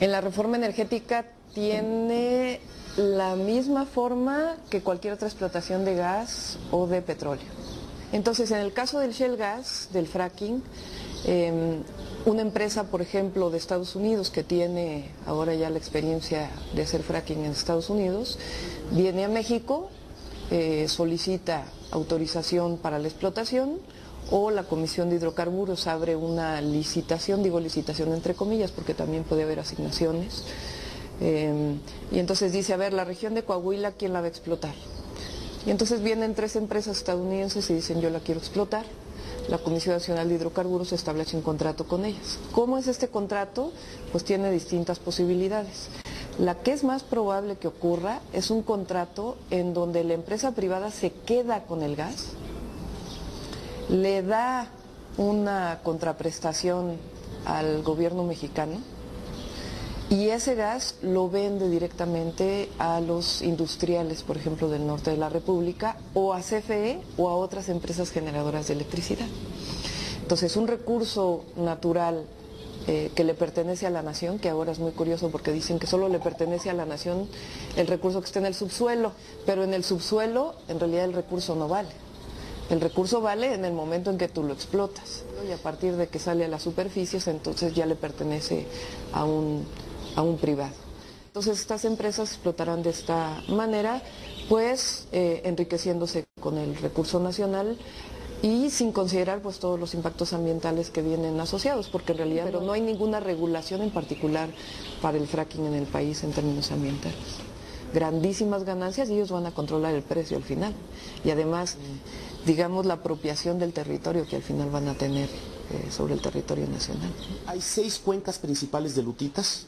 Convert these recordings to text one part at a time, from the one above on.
En la reforma energética tiene la misma forma que cualquier otra explotación de gas o de petróleo. Entonces, en el caso del shale gas, del fracking, una empresa, por ejemplo, de Estados Unidos que tiene ahora ya la experiencia de hacer fracking en Estados Unidos, viene a México, solicita autorización para la explotación, o la Comisión de Hidrocarburos abre una licitación, digo licitación entre comillas porque también puede haber asignaciones, y entonces dice, a ver, la región de Coahuila, ¿quién la va a explotar? Y entonces vienen 3 empresas estadounidenses y dicen, yo la quiero explotar. La Comisión Nacional de Hidrocarburos establece un contrato con ellas. ¿Cómo es este contrato? Pues tiene distintas posibilidades. La que es más probable que ocurra es un contrato en donde la empresa privada se queda con el gas, le da una contraprestación al gobierno mexicano y ese gas lo vende directamente a los industriales, por ejemplo, del norte de la República, o a CFE o a otras empresas generadoras de electricidad. Entonces, un recurso natural que le pertenece a la nación, que ahora es muy curioso porque dicen que solo le pertenece a la nación el recurso que está en el subsuelo, pero en el subsuelo en realidad el recurso no vale. El recurso vale en el momento en que tú lo explotas, y a partir de que sale a las superficies, entonces ya le pertenece a un privado. Entonces estas empresas explotarán de esta manera, pues enriqueciéndose con el recurso nacional y sin considerar pues todos los impactos ambientales que vienen asociados, porque en realidad no hay ninguna regulación en particular para el fracking en el país en términos ambientales. Grandísimas ganancias y ellos van a controlar el precio al final. Y además, digamos, la apropiación del territorio que al final van a tener sobre el territorio nacional. Hay 6 cuencas principales de lutitas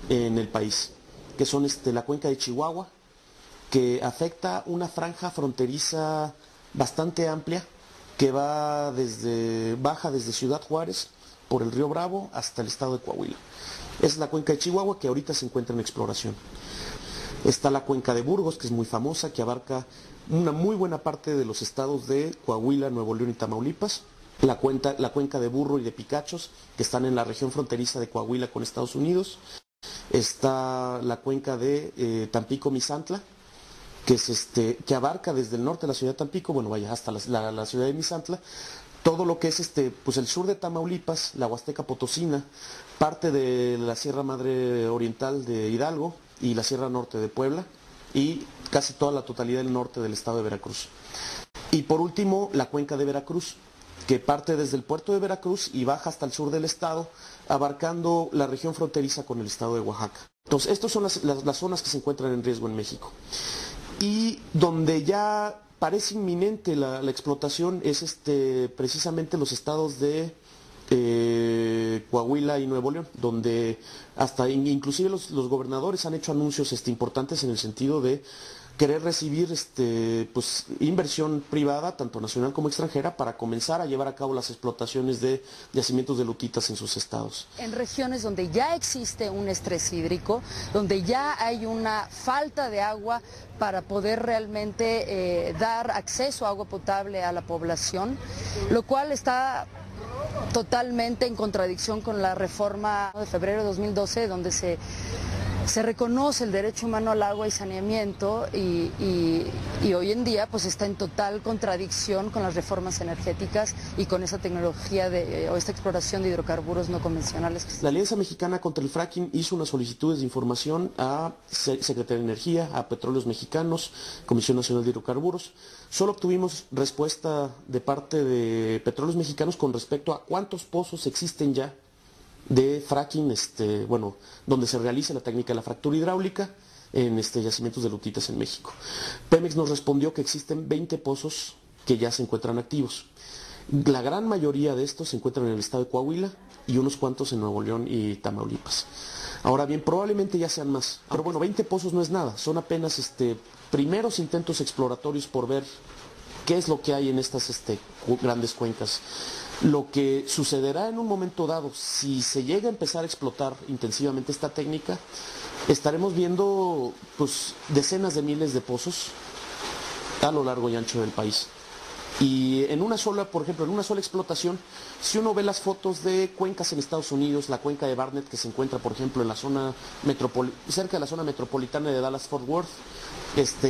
en el país, que son la cuenca de Chihuahua, que afecta una franja fronteriza bastante amplia, que baja desde Ciudad Juárez por el río Bravo hasta el estado de Coahuila. Es la cuenca de Chihuahua que ahorita se encuentra en exploración. Está la cuenca de Burgos, que es muy famosa, que abarca una muy buena parte de los estados de Coahuila, Nuevo León y Tamaulipas. La cuenca de Burro y de Picachos, que están en la región fronteriza de Coahuila con Estados Unidos. Está la cuenca de Tampico-Misantla, que abarca desde el norte de la ciudad de Tampico, bueno, vaya, hasta la ciudad de Misantla, todo lo que es pues el sur de Tamaulipas, la Huasteca Potosina, parte de la Sierra Madre Oriental de Hidalgo y la Sierra Norte de Puebla, y casi toda la totalidad del norte del estado de Veracruz. Y por último, la cuenca de Veracruz, que parte desde el puerto de Veracruz y baja hasta el sur del estado, abarcando la región fronteriza con el estado de Oaxaca. Entonces, estas son las zonas que se encuentran en riesgo en México. Y donde ya parece inminente la explotación es precisamente los estados de Coahuila y Nuevo León, donde hasta inclusive los gobernadores han hecho anuncios importantes en el sentido de querer recibir pues inversión privada, tanto nacional como extranjera, para comenzar a llevar a cabo las explotaciones de yacimientos de lutitas en sus estados. En regiones donde ya existe un estrés hídrico, donde ya hay una falta de agua para poder realmente dar acceso a agua potable a la población, lo cual está totalmente en contradicción con la reforma de febrero de 2012, donde se reconoce el derecho humano al agua y saneamiento y hoy en día pues está en total contradicción con las reformas energéticas y con esa tecnología o esta exploración de hidrocarburos no convencionales. La Alianza Mexicana contra el Fracking hizo unas solicitudes de información a Secretaría de Energía, a Petróleos Mexicanos, Comisión Nacional de Hidrocarburos. Solo obtuvimos respuesta de parte de Petróleos Mexicanos con respecto a cuántos pozos existen ya de fracking, donde se realiza la técnica de la fractura hidráulica en yacimientos de lutitas en México. Pemex nos respondió que existen 20 pozos que ya se encuentran activos. La gran mayoría de estos se encuentran en el estado de Coahuila y unos cuantos en Nuevo León y Tamaulipas. Ahora bien, probablemente ya sean más, pero bueno, 20 pozos no es nada, son apenas primeros intentos exploratorios por ver qué es lo que hay en estas grandes cuencas. Lo que sucederá en un momento dado, si se llega a empezar a explotar intensivamente esta técnica, estaremos viendo pues, decenas de miles de pozos a lo largo y ancho del país. Y en una sola, por ejemplo, en una sola explotación, si uno ve las fotos de cuencas en Estados Unidos, la cuenca de Barnett que se encuentra, por ejemplo, en la zona cerca de la zona metropolitana de Dallas-Fort Worth,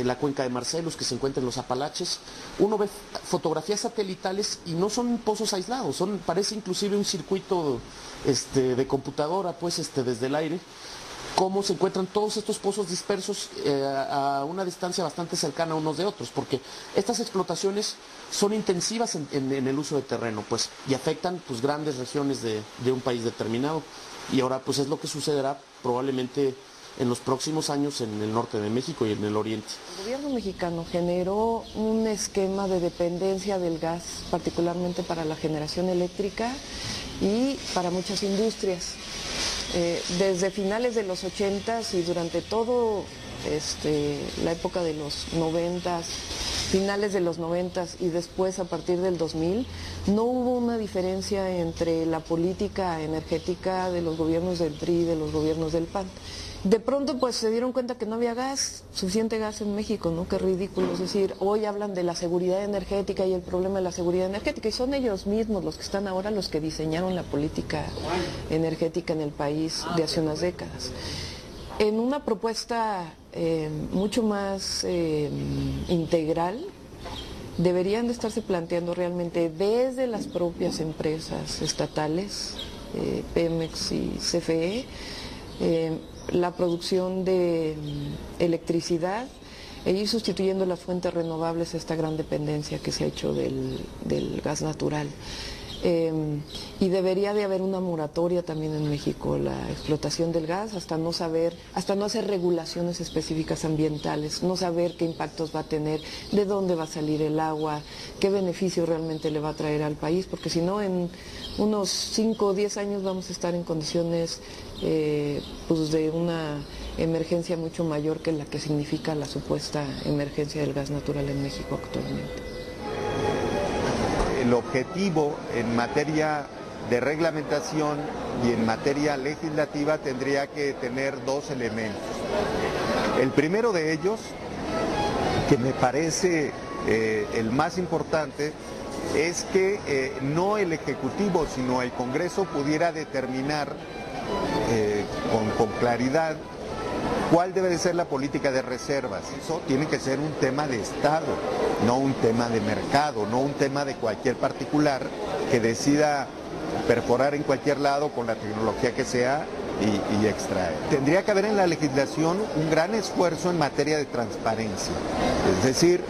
la cuenca de Marcellus que se encuentra en los Apalaches, uno ve fotografías satelitales y no son pozos aislados, parece inclusive un circuito de computadora, pues desde el aire, cómo se encuentran todos estos pozos dispersos a una distancia bastante cercana unos de otros, porque estas explotaciones son intensivas en el uso de terreno, pues, y afectan pues grandes regiones de un país determinado. Y ahora pues es lo que sucederá probablemente en los próximos años en el norte de México y en el oriente. El gobierno mexicano generó un esquema de dependencia del gas, particularmente para la generación eléctrica y para muchas industrias. Desde finales de los 80s y durante todo la época de los 90s, finales de los 90s y después a partir del 2000, no hubo una diferencia entre la política energética de los gobiernos del PRI y de los gobiernos del PAN. De pronto pues se dieron cuenta que no había suficiente gas en México, ¿no? Qué ridículo, es decir, hoy hablan de la seguridad energética y el problema de la seguridad energética y son ellos mismos los que están ahora los que diseñaron la política energética en el país de hace unas décadas. En una propuesta mucho más integral, deberían de estarse planteando realmente desde las propias empresas estatales, Pemex y CFE, la producción de electricidad e ir sustituyendo las fuentes renovables a esta gran dependencia que se ha hecho del gas natural. Y debería de haber una moratoria también en México, la explotación del gas, hasta no hacer regulaciones específicas ambientales, no saber qué impactos va a tener, de dónde va a salir el agua, qué beneficio realmente le va a traer al país, porque si no en unos 5 o 10 años vamos a estar en condiciones pues de una emergencia mucho mayor que la que significa la supuesta emergencia del gas natural en México actualmente. El objetivo en materia de reglamentación y en materia legislativa tendría que tener dos elementos. El primero de ellos, que me parece el más importante, es que no el Ejecutivo, sino el Congreso pudiera determinar con claridad cuál debe de ser la política de reservas. Eso tiene que ser un tema de Estado, no un tema de mercado, no un tema de cualquier particular que decida perforar en cualquier lado con la tecnología que sea y extraer. Tendría que haber en la legislación un gran esfuerzo en materia de transparencia, es decir,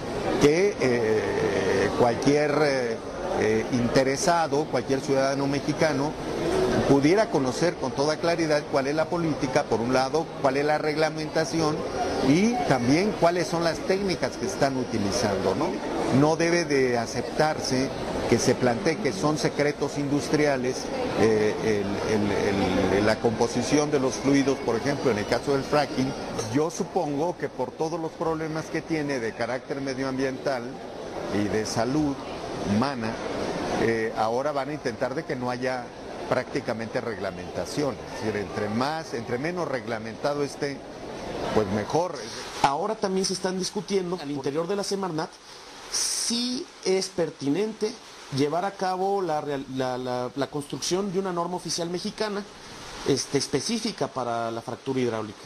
que cualquier interesado, cualquier ciudadano mexicano, pudiera conocer con toda claridad cuál es la política, por un lado, cuál es la reglamentación y también cuáles son las técnicas que están utilizando, ¿no? No debe de aceptarse que se plantee que son secretos industriales la composición de los fluidos, por ejemplo, en el caso del fracking. Yo supongo que por todos los problemas que tiene de carácter medioambiental y de salud humana, ahora van a intentar de que no haya prácticamente reglamentación, es decir, entre menos reglamentado esté, pues mejor. Ahora también se están discutiendo al interior de la Semarnat si es pertinente llevar a cabo la construcción de una norma oficial mexicana específica para la fractura hidráulica.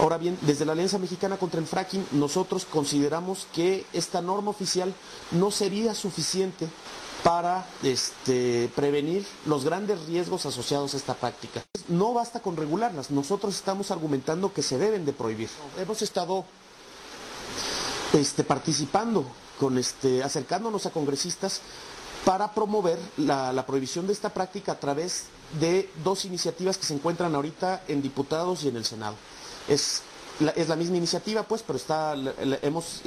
Ahora bien, desde la Alianza Mexicana contra el Fracking, nosotros consideramos que esta norma oficial no sería suficiente para prevenir los grandes riesgos asociados a esta práctica. No basta con regularlas, nosotros estamos argumentando que se deben de prohibir. Hemos estado participando, acercándonos a congresistas para promover la prohibición de esta práctica a través de dos iniciativas que se encuentran ahorita en diputados y en el Senado. Es la misma iniciativa, pues, pero hemos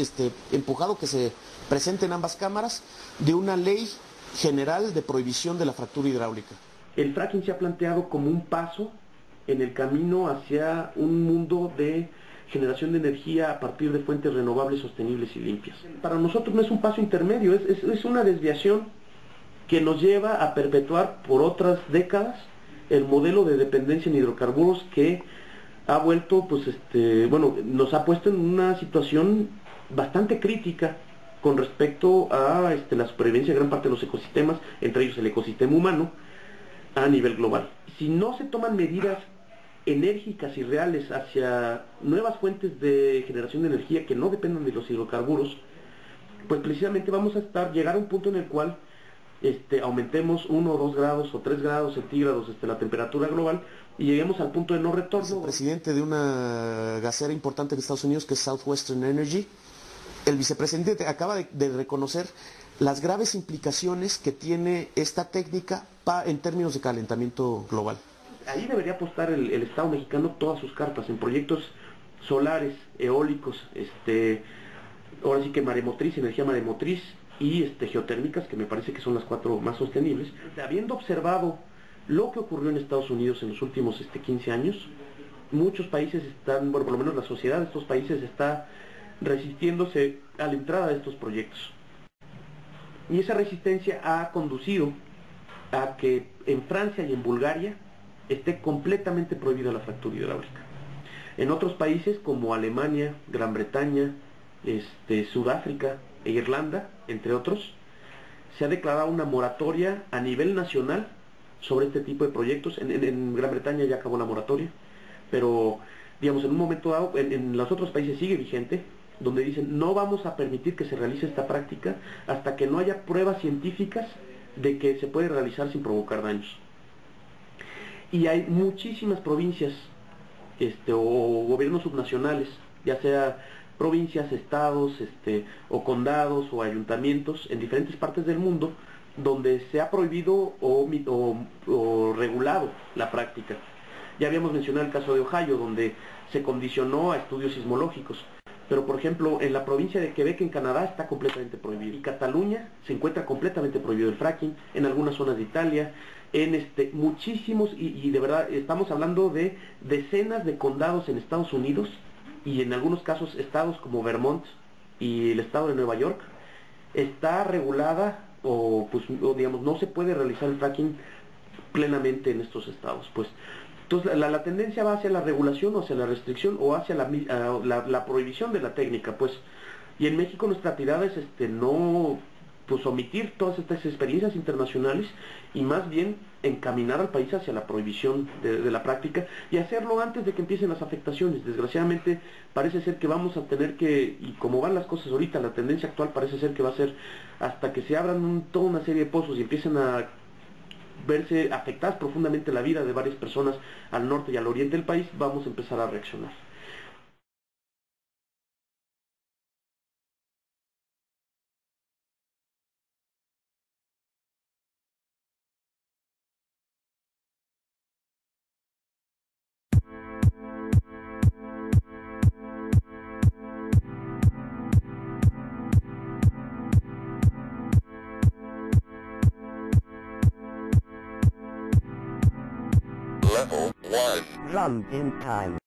empujado que se presente en ambas cámaras de una ley general de prohibición de la fractura hidráulica. El fracking se ha planteado como un paso en el camino hacia un mundo de generación de energía a partir de fuentes renovables, sostenibles y limpias. Para nosotros no es un paso intermedio, es una desviación que nos lleva a perpetuar por otras décadas el modelo de dependencia en hidrocarburos que ha vuelto, pues, nos ha puesto en una situación bastante crítica con respecto a la supervivencia de gran parte de los ecosistemas, entre ellos el ecosistema humano, a nivel global. Si no se toman medidas enérgicas y reales hacia nuevas fuentes de generación de energía que no dependan de los hidrocarburos, pues precisamente vamos a llegar a un punto en el cual aumentemos 1 o 2 grados o 3 grados centígrados la temperatura global y lleguemos al punto de no retorno. Es el presidente de una gasera importante en Estados Unidos que es Southwestern Energy. El vicepresidente acaba de reconocer las graves implicaciones que tiene esta técnica en términos de calentamiento global. Ahí debería apostar el Estado mexicano todas sus cartas en proyectos solares, eólicos, ahora sí que maremotriz, energía maremotriz y geotérmicas, que me parece que son las 4 más sostenibles. Habiendo observado lo que ocurrió en Estados Unidos en los últimos 15 años, muchos países están, bueno, por lo menos la sociedad de estos países está resistiéndose a la entrada de estos proyectos. Y esa resistencia ha conducido a que en Francia y en Bulgaria esté completamente prohibida la fractura hidráulica. En otros países como Alemania, Gran Bretaña, Sudáfrica e Irlanda, entre otros, se ha declarado una moratoria a nivel nacional sobre este tipo de proyectos. En Gran Bretaña ya acabó la moratoria, pero digamos en un momento dado, en los otros países sigue vigente, donde dicen no vamos a permitir que se realice esta práctica hasta que no haya pruebas científicas de que se puede realizar sin provocar daños. Y hay muchísimas provincias o gobiernos subnacionales, ya sea provincias, estados, o condados o ayuntamientos en diferentes partes del mundo donde se ha prohibido o regulado la práctica. Ya habíamos mencionado el caso de Ohio, donde se condicionó a estudios sismológicos. Pero, por ejemplo, en la provincia de Quebec, en Canadá, está completamente prohibido. En Cataluña se encuentra completamente prohibido el fracking, en algunas zonas de Italia, en muchísimos, y de verdad, estamos hablando de decenas de condados en Estados Unidos, y en algunos casos estados como Vermont y el estado de Nueva York, está regulada, o digamos, no se puede realizar el fracking plenamente en estos estados, pues. Entonces la tendencia va hacia la regulación o hacia la restricción o hacia la prohibición de la técnica, pues. Y en México nuestra tirada es no omitir todas estas experiencias internacionales y más bien encaminar al país hacia la prohibición de la práctica y hacerlo antes de que empiecen las afectaciones. Desgraciadamente parece ser que vamos a tener que, y como van las cosas ahorita, la tendencia actual parece ser que va a ser hasta que se abran toda una serie de pozos y empiecen a verse afectadas profundamente la vida de varias personas al norte y al oriente del país, vamos a empezar a reaccionar. Level 1. Run in time.